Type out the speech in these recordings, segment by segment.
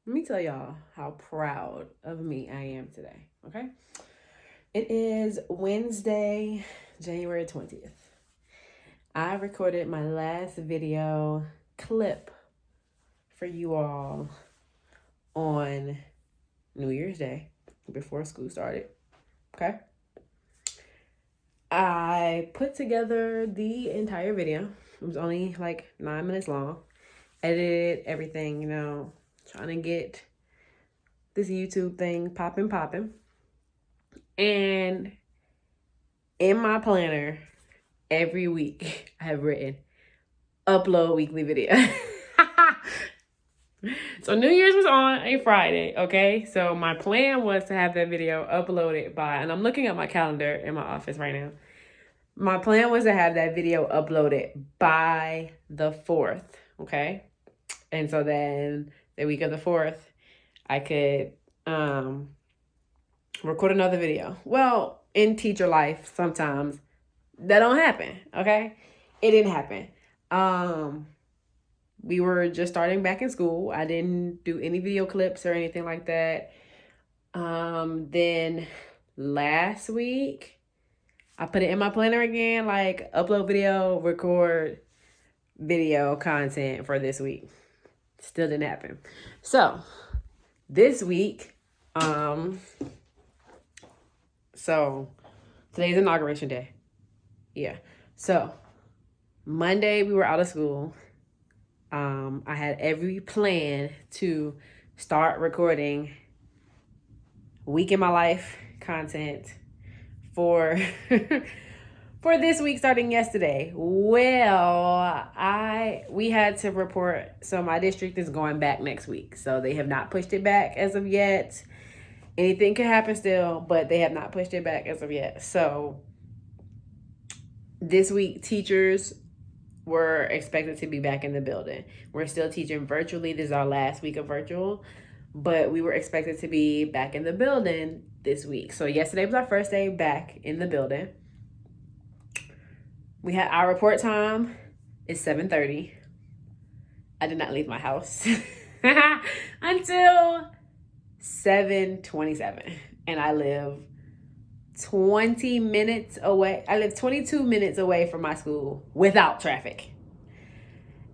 Let me tell y'all how proud of me I am today, okay? It is Wednesday, January 20th. I recorded my last video clip for you all on New Year's Day before school started, okay? I put together the entire video. It was only like 9 minutes long. Edited everything, trying to get this YouTube thing popping. And in my planner, every week I have written upload weekly video. So New Year's was on a Friday, okay? So my plan was to have that video uploaded by, and I'm looking at my calendar in my office right now. My plan was to have that video uploaded by the 4th, okay? And so then the week of the 4th, I could record another video. Well, in teacher life, sometimes that don't happen, okay? It didn't happen. We were just starting back in school. I didn't do any video clips or anything like that. Then last week, I put it in my planner again, like upload video, record video content for this week. Still didn't happen. So this week, so today's inauguration day. Yeah. So Monday we were out of school. I had every plan to start recording week in my life content for for this week starting yesterday. Well, we had to report, so my district is going back next week. So they have not pushed it back as of yet. Anything can happen still, but they have not pushed it back as of yet. So this week teachers were expected to be back in the building. We're still teaching virtually. This is our last week of virtual, but we were expected to be back in the building this week. So yesterday was our first day back in the building. We had our report time is 7:30. I did not leave my house until 7:27, and I live 20 minutes away. I live 22 minutes away from my school without traffic.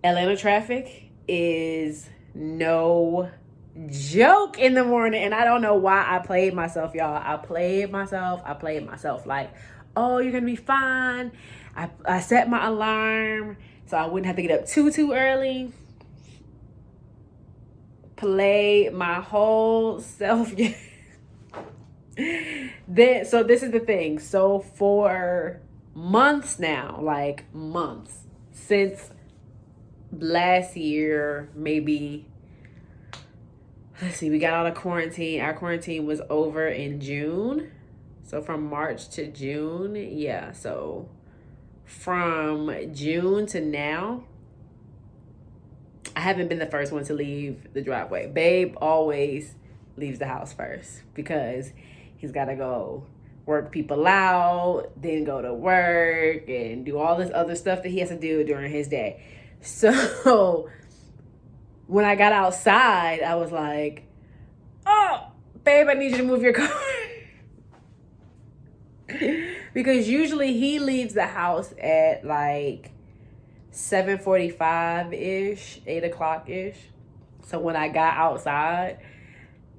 Atlanta traffic is no joke in the morning, and I don't know why I played myself, y'all. I played myself. Like, oh, you're gonna be fine. I set my alarm so I wouldn't have to get up too early. Played my whole self. So this is the thing. So for months now, like months, since last year, maybe, let's see, we got out of quarantine. Our quarantine was over in June. So from March to June, yeah. So from June to now, I haven't been the first one to leave the driveway. Babe always leaves the house first because he's got to go work people out, then go to work and do all this other stuff that he has to do during his day. So when I got outside, I was like, oh, babe, I need you to move your car. Because usually he leaves the house at like 7:45-ish, 8 o'clock-ish. So when I got outside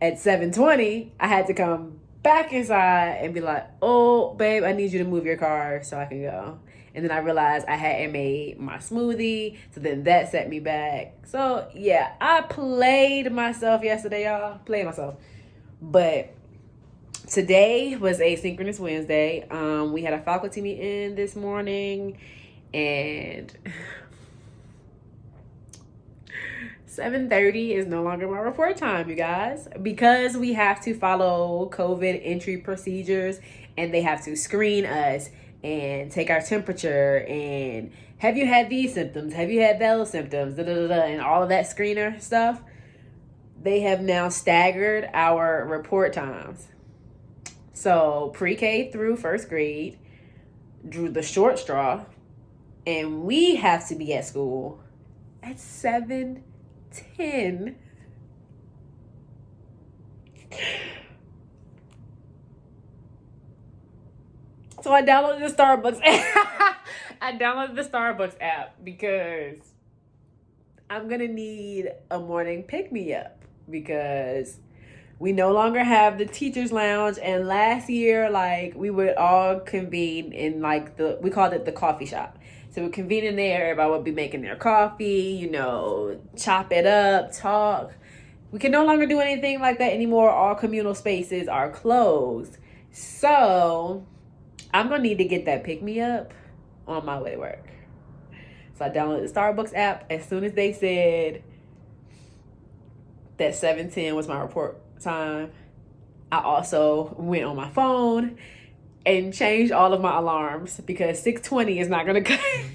at 7:20, I had to come back inside and be like, oh, babe, I need you to move your car so I can go. And then I realized I hadn't made my smoothie. So then that set me back. So yeah, I played myself yesterday, y'all. Played myself. But today was Asynchronous Wednesday. We had a faculty meeting this morning, and 7:30 is no longer my report time, you guys, because we have to follow COVID entry procedures, and they have to screen us and take our temperature and have you had these symptoms? Have you had those symptoms? And all of that screener stuff. They have now staggered our report times. So pre-K through first grade drew the short straw, and we have to be at school at 7:10. So I downloaded the Starbucks app. I downloaded the Starbucks app because I'm gonna need a morning pick-me-up because we no longer have the teacher's lounge. And last year, like, we would all convene in like we called it the coffee shop. So we convene in there, everybody would be making their coffee, you know, chop it up, talk. We can no longer do anything like that anymore. All communal spaces are closed. So I'm gonna need to get that pick-me-up on my way to work. So I downloaded the Starbucks app as soon as they said that 7:10 was my report time. I also went on my phone and changed all of my alarms because 6:20 is not gonna cut it.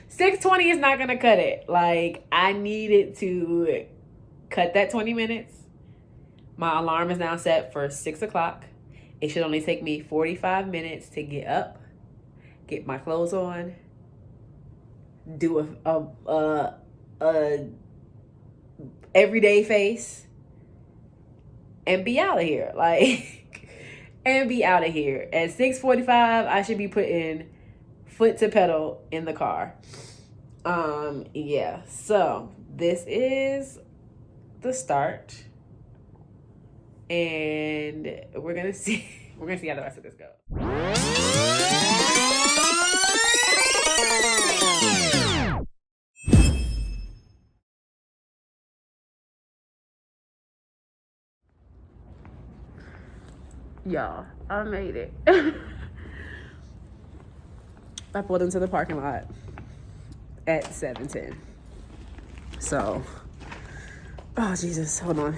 6:20 is not gonna cut it. Like, I needed to cut that 20 minutes. My alarm is now set for 6 o'clock. It should only take me 45 minutes to get up, get my clothes on, do a everyday face, and be out of here. Like, and be out of here. At 6:45, I should be putting foot to pedal in the car. Yeah. So this is the start, and we're gonna see how the rest of this goes. Y'all, I made it. I pulled into the parking lot at 7:10. So, oh Jesus, hold on.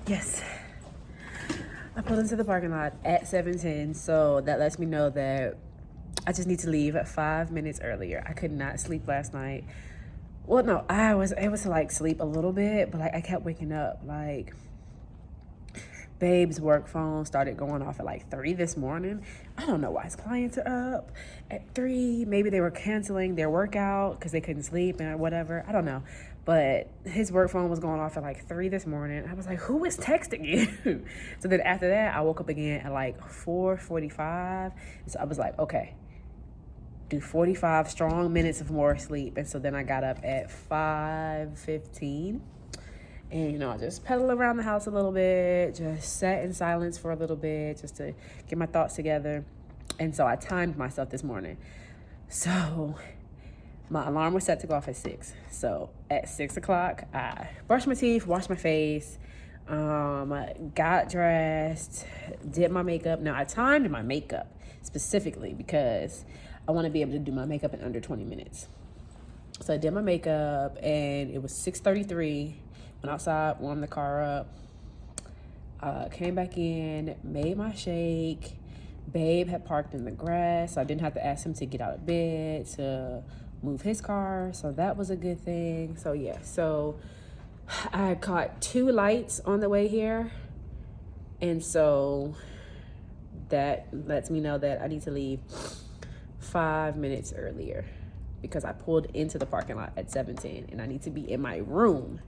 Yes, I pulled into the parking lot at 7:10. So that lets me know that I just need to leave 5 minutes earlier. I could not sleep last night. Well, no, I was able to like sleep a little bit, but like I kept waking up. Like, Babe's work phone started going off at like 3 this morning. I don't know why his clients are up at 3. Maybe they were canceling their workout because they couldn't sleep and whatever. I don't know. But his work phone was going off at like 3 this morning. I was like, who is texting you? So then after that, I woke up again at like 4:45. So I was like, okay, do 45 strong minutes of more sleep. And so then I got up at 5:15. And, you know, I just pedaled around the house a little bit, just sat in silence for a little bit, just to get my thoughts together. And so I timed myself this morning. So my alarm was set to go off at 6. So at 6 o'clock, I brushed my teeth, washed my face, got dressed, did my makeup. Now, I timed my makeup specifically because I want to be able to do my makeup in under 20 minutes. So I did my makeup, and it was 6:33. Went outside, warmed the car up, came back in, made my shake. Babe had parked in the grass, so I didn't have to ask him to get out of bed to move his car, so that was a good thing. So yeah, so I caught 2 lights on the way here, and so that lets me know that I need to leave 5 minutes earlier because I pulled into the parking lot at 7:10, and I need to be in my room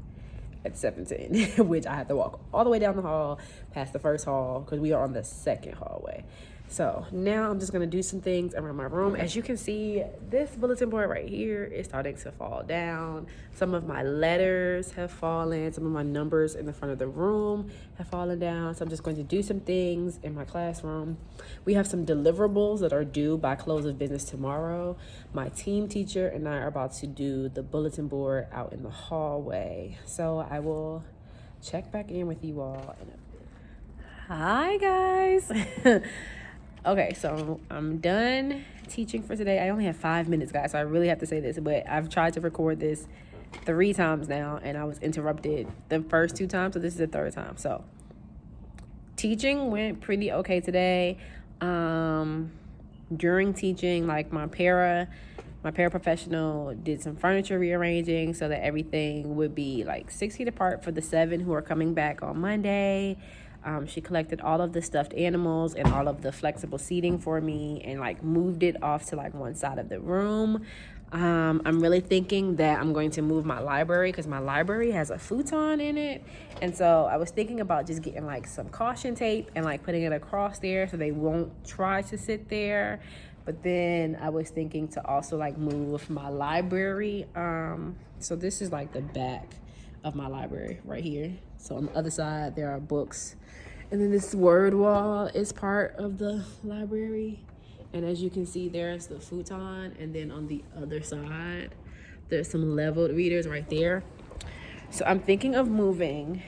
at 7:10, which I have to walk all the way down the hall past the first hall because we are on the second hallway. So now I'm just going to do some things around my room. As you can see, this bulletin board right here is starting to fall down. Some of my letters have fallen. Some of my numbers in the front of the room have fallen down. So I'm just going to do some things in my classroom. We have some deliverables that are due by close of business tomorrow. My team teacher and I are about to do the bulletin board out in the hallway. So I will check back in with you all in a bit. Hi, guys. Okay, so I'm done teaching for today. I only have 5 minutes, guys, so I really have to say this, but I've tried to record this 3 times now, and I was interrupted the first 2 times, so this is the 3rd time. So teaching went pretty okay today. During teaching, like my paraprofessional did some furniture rearranging so that everything would be like 6 feet apart for the 7 who are coming back on Monday. She collected all of the stuffed animals and all of the flexible seating for me and like moved it off to like one side of the room. I'm really thinking that I'm going to move my library because my library has a futon in it. And so I was thinking about just getting like some caution tape and like putting it across there so they won't try to sit there. But then I was thinking to also like move my library. So this is like the back of my library right here. So on the other side, there are books. And then this word wall is part of the library. And as you can see, there's the futon. And then on the other side, there's some leveled readers right there. So I'm thinking of moving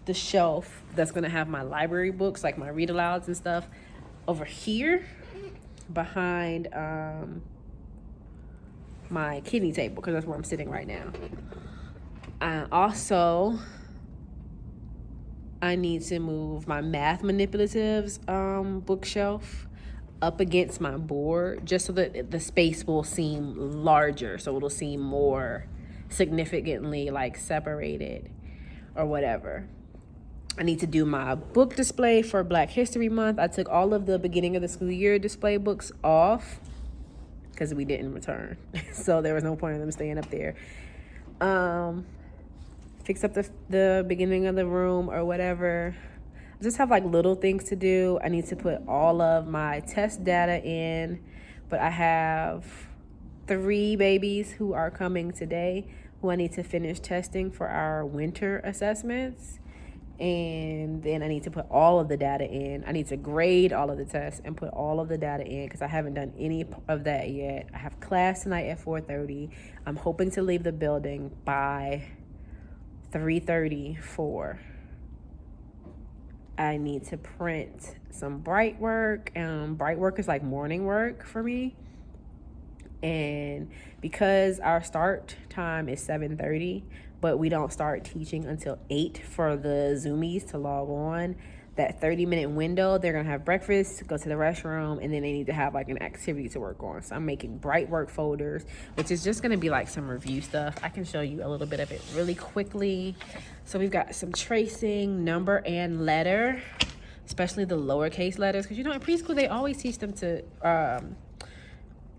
the shelf that's gonna have my library books, like my read alouds and stuff, over here behind my kidney table, because that's where I'm sitting right now. Also, I need to move my math manipulatives bookshelf up against my board just so that the space will seem larger, so it'll seem more significantly like separated or whatever. I need to do my book display for Black History Month. I took all of the beginning of the school year display books off because we didn't return. So there was no point in them staying up there. Fix up the beginning of the room or whatever. I just have like little things to do. I need to put all of my test data in, but I have 3 babies who are coming today who I need to finish testing for our winter assessments. And then I need to put all of the data in. I need to grade all of the tests and put all of the data in because I haven't done any of that yet. I have class tonight at 4:30. I'm hoping to leave the building by 3:34. I need to print some bright work. Bright work is like morning work for me. And because our start time is 7:30, but we don't start teaching until 8 for the Zoomies to log on, that 30-minute window, they're going to have breakfast, go to the restroom, and then they need to have like an activity to work on. So I'm making bright work folders, which is just going to be like some review stuff. I can show you a little bit of it really quickly. So we've got some tracing, number and letter, especially the lowercase letters, because you know in preschool they always teach them to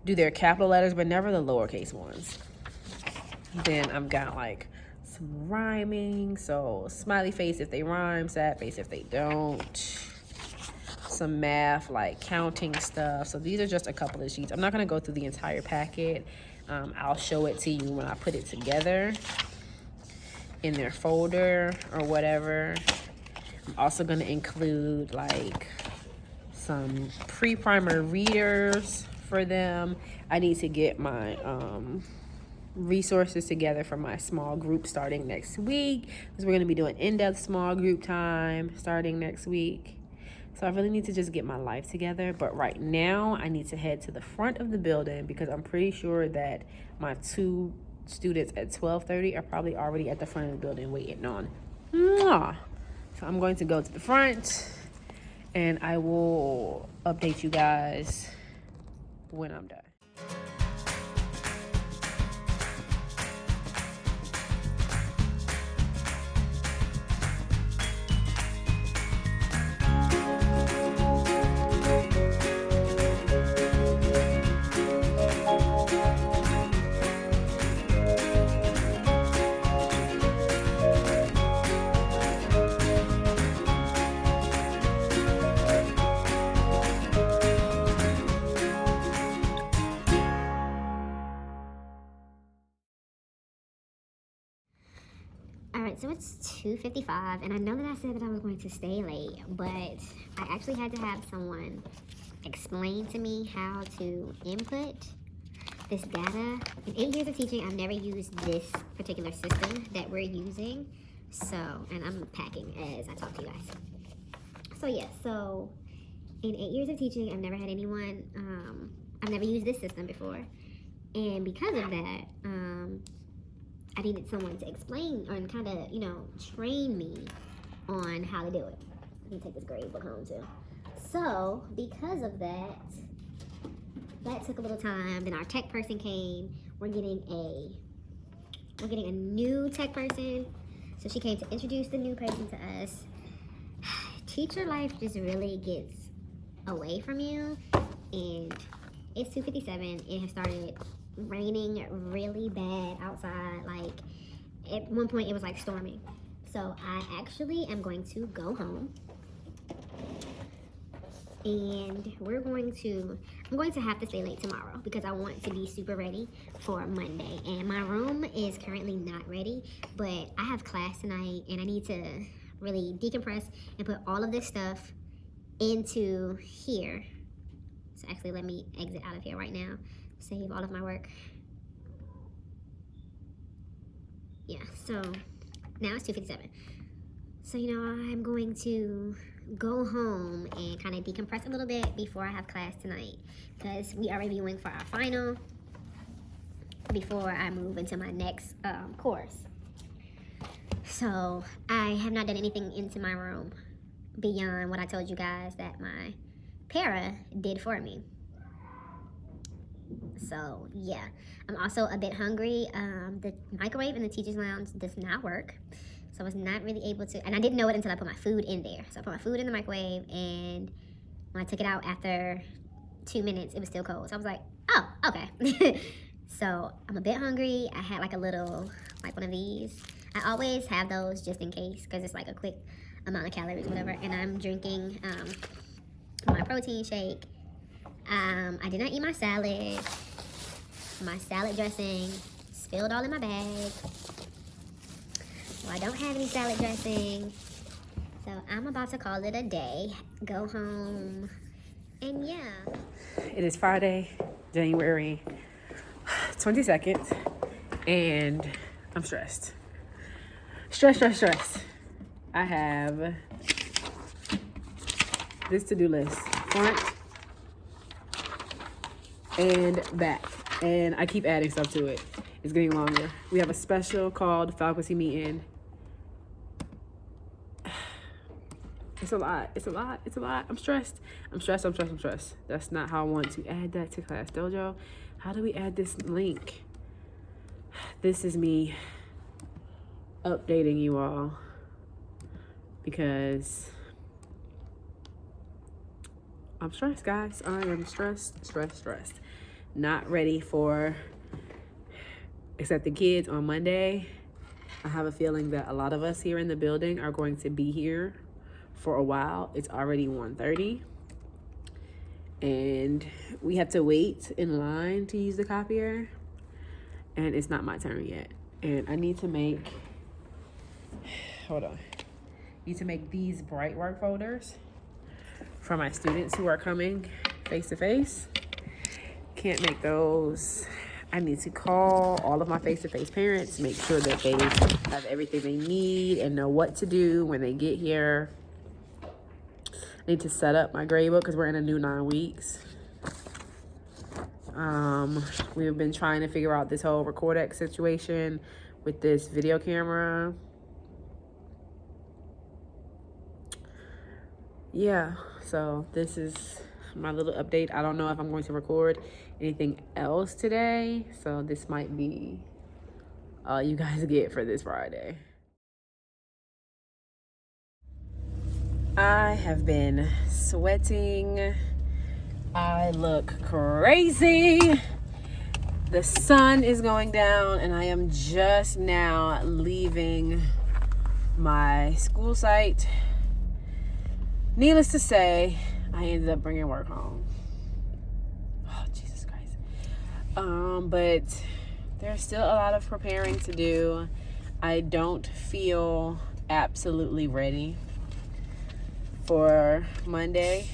do their capital letters, but never the lowercase ones. Then I've got like some rhyming, so smiley face if they rhyme, sad face if they don't. Some math, like counting stuff. So these are just a couple of sheets. I'm not gonna go through the entire packet. I'll show it to you when I put it together in their folder or whatever. I'm also gonna include like some pre-primer readers for them. I need to get my resources together for my small group starting next week, because we're going to be doing in-depth small group time starting next week. So I really need to just get my life together. But right now I need to head to the front of the building because I'm pretty sure that my 2 students at 12:30 are probably already at the front of the building waiting on. Mwah. So I'm going to go to the front and I will update you guys when I'm done. Alright, so it's 2:55, and I know that I said that I was going to stay late, but I actually had to have someone explain to me how to input this data. In 8 years of teaching, I've never used this particular system that we're using. So, and I'm packing as I talk to you guys. So yeah, so in 8 years of teaching, I've never had anyone, I've never used this system before. And because of that, I needed someone to explain and kind of, train me on how to do it. Let me take this grade book home too. So, because of that, that took a little time. Then our tech person came. We're getting a new tech person. So she came to introduce the new person to us. Teacher life just really gets away from you. And it's 2:57. It has started raining really bad outside. Like, at one point it was like storming. So I actually am going to go home, and I'm going to have to stay late tomorrow because I want to be super ready for Monday. And my room is currently not ready, but I have class tonight and I need to really decompress and put all of this stuff into here. So actually, let me exit out of here right now, save all of my work. Yeah, so now it's 2:57. So, you know, I'm going to go home and kind of decompress a little bit before I have class tonight, because we are reviewing for our final before I move into my next course. So I have not done anything into my room beyond what I told you guys that my para did for me. So yeah, I'm also a bit hungry. The microwave in the teacher's lounge does not work, so I was not really able to, and I didn't know it until I put my food in there. So I put my food in the microwave, and when I took it out after 2 minutes, it was still cold. So I was like, oh, okay. So I'm a bit hungry. I had like a little, like one of these. I always have those just in case, because it's like a quick amount of calories, whatever. And I'm drinking my protein shake. I did not eat my salad. My salad dressing spilled all in my bag. So I don't have any salad dressing. So I'm about to call it a day, go home, and yeah. It is Friday, January 22nd, and I'm stressed. Stress. I have this to-do list, front and back, and I keep adding stuff to it. It's getting longer. We have a special called faculty meeting. It's a lot. I'm stressed. That's not how I want to add that to Class Dojo. How do we add this link? This is me updating you all because I'm stressed, guys. I am stressed. Not ready for, except the kids on Monday. I have a feeling that a lot of us here in the building are going to be here for a while. It's already 1:30, and we have to wait in line to use the copier, and it's not my turn yet. And I need to make, these bright work folders for my students who are coming face to face. Can't make those. I need to call all of my face-to-face parents, make sure that they have everything they need and know what to do when they get here. I need to set up my grade book because we're in a new 9 weeks. We've been trying to figure out this whole Recordex situation with this video camera. Yeah, so this is my little update. I don't know if I'm going to record anything else today, so this might be all you guys get for this Friday. I have been sweating. I look crazy. The sun is going down, and I am just now leaving my school site. Needless to say, I ended up bringing work home. Oh, Jesus Christ. But there's still a lot of preparing to do. I don't feel absolutely ready for Monday.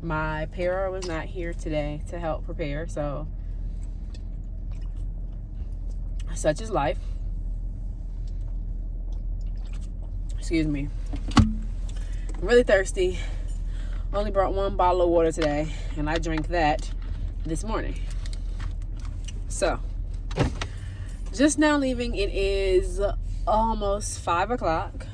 My para was not here today to help prepare, so such is life. Excuse me. I'm really thirsty. Only brought 1 bottle of water today, and I drank that this morning. So, just now leaving. It is almost 5 o'clock.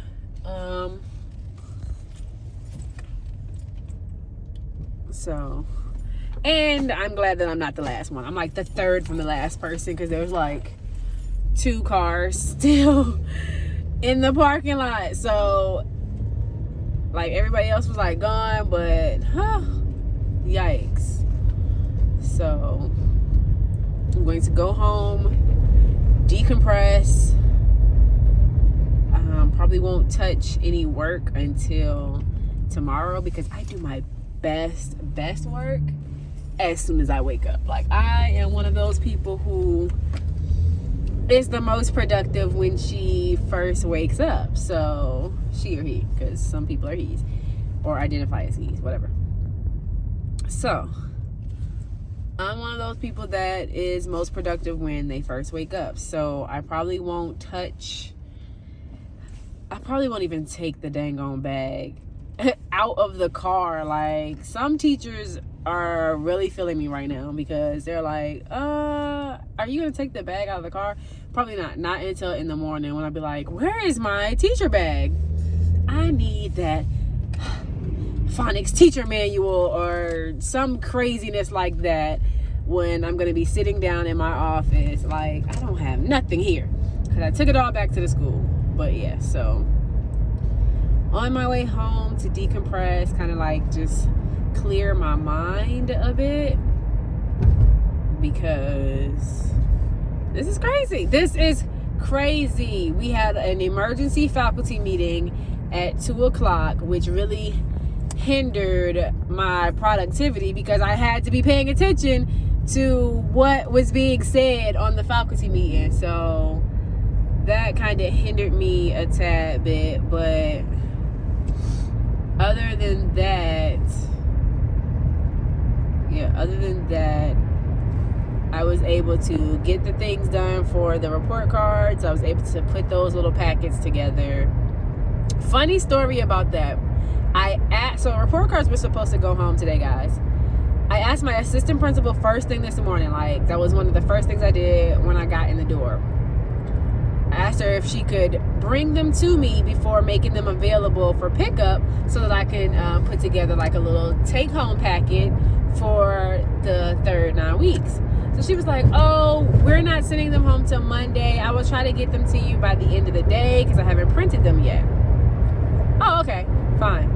And I'm glad that I'm not the last one. I'm like the third from the last person, because there's like 2 cars still in the parking lot. So like everybody else was like gone, but yikes. So I'm going to go home, decompress. Probably won't touch any work until tomorrow because I do my best work as soon as I wake up. Like, I am one of those people who is the most productive when she first wakes up. So she or he, because some people are he's or identify as he's, whatever. So I'm one of those people that is most productive when they first wake up. So I probably won't even take the dang on bag out of the car. Like, some teachers are really feeling me right now because they're like, are you gonna take the bag out of the car? Probably not until in the morning when I'll be like, where is my teacher bag? I need that phonics teacher manual or some craziness like that when I'm gonna be sitting down in my office. Like, I don't have nothing here because I took it all back to the school. But yeah, so on my way home to decompress, kind of like just clear my mind a bit, because this is crazy. We had an emergency faculty meeting at 2:00, which really hindered my productivity because I had to be paying attention to what was being said on the faculty meeting. So that kind of hindered me a tad bit, but other than that, I was able to get the things done for the report cards. I was able to put those little packets together. Funny story about that. So report cards were supposed to go home today, guys. I asked my assistant principal first thing this morning. Like, that was one of the first things I did when I got in the door. I asked her if she could bring them to me before making them available for pickup so that I can put together like a little take-home packet for the third 9 weeks. So she was like, oh, we're not sending them home till Monday. I will try to get them to you by the end of the day because I haven't printed them yet. Oh, okay, fine.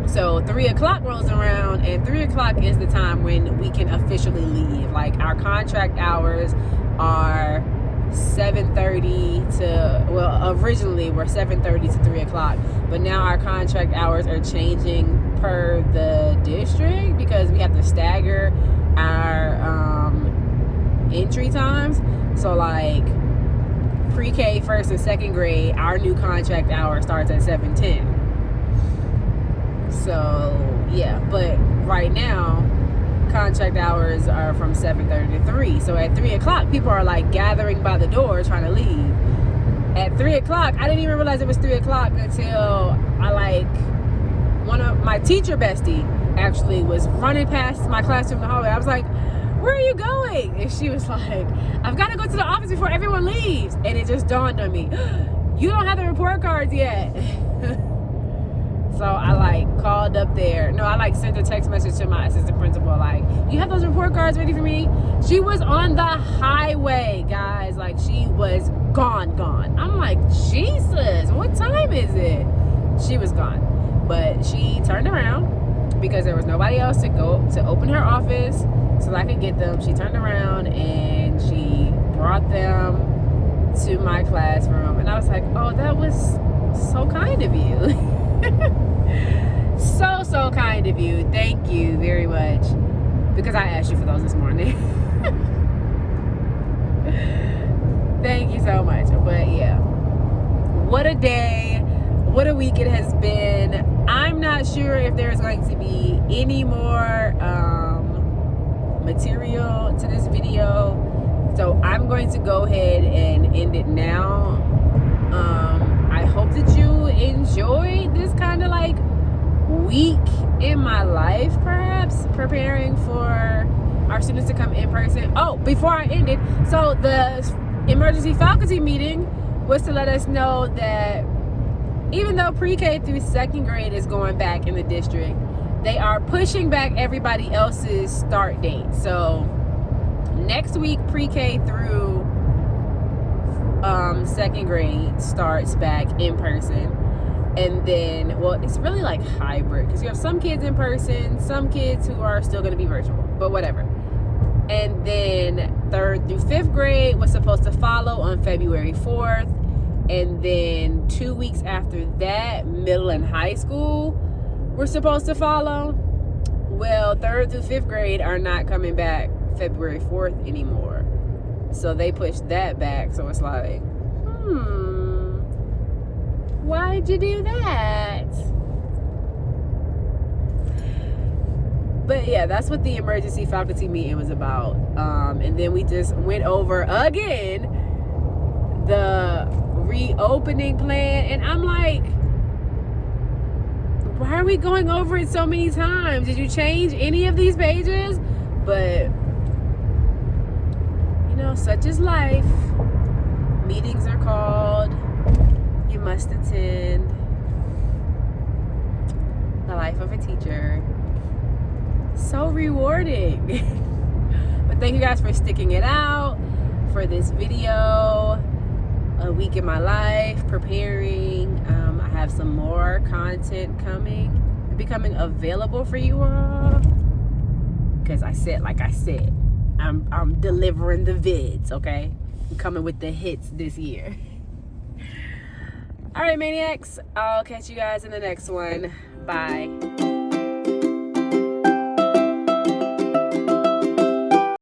So 3:00 rolls around, and 3:00 is the time when we can officially leave. Like, our contract hours are 7:30 to, well, originally we're 7:30 to 3:00, but now our contract hours are changing per the district because we have to stagger our entry times. So like pre-K, first and second grade, our new contract hour starts at 7:10. So yeah, but right now contract hours are from 7:30 to 3. So at 3:00, people are like gathering by the door trying to leave. At 3:00, I didn't even realize it was 3:00 until one of my teacher bestie actually was running past my classroom in the hallway. I was like, where are you going? And she was like, I've got to go to the office before everyone leaves. And it just dawned on me, you don't have the report cards yet. So I called up there. No, I sent a text message to my assistant principal, like, you have those report cards ready for me? She was on the highway, guys. Like, she was gone. I'm like, Jesus, what time is it? She was gone. But she turned around because there was nobody else to go to open her office so that I could get them. She turned around and she brought them to my classroom. And I was like, oh, that was so kind of you. so kind of you. Thank you very much, because I asked you for those this morning. Thank you so much. But yeah, what a day, what a week it has been. I'm not sure if there's going to be any more material to this video, so I'm going to go ahead and end it now. I hope that you enjoyed this kind of week in my life, perhaps preparing for our students to come in person. Oh, before I end it, so the emergency faculty meeting was to let us know that even though pre-K through second grade is going back in the district, they are pushing back everybody else's start date. So next week, pre-K through second grade starts back in person. And then, well, it's really hybrid, because you have some kids in person, some kids who are still going to be virtual, but whatever. And then 3rd through 5th grade was supposed to follow on February 4th. And then 2 weeks after that, middle and high school were supposed to follow. Well, 3rd through 5th grade are not coming back February 4th anymore. So they pushed that back. So it's like, why'd you do that? But yeah, that's what the emergency faculty meeting was about. And then we just went over again the reopening plan. And I'm like, why are we going over it so many times? Did you change any of these pages? But, you know, such is life. Meetings are called. You must attend. The life of a teacher. So rewarding. But thank you guys for sticking it out for this video. A week in my life, preparing. I have some more content becoming available for you all. Because I said, I'm delivering the vids, okay? I'm coming with the hits this year. All right, maniacs. I'll catch you guys in the next one. Bye.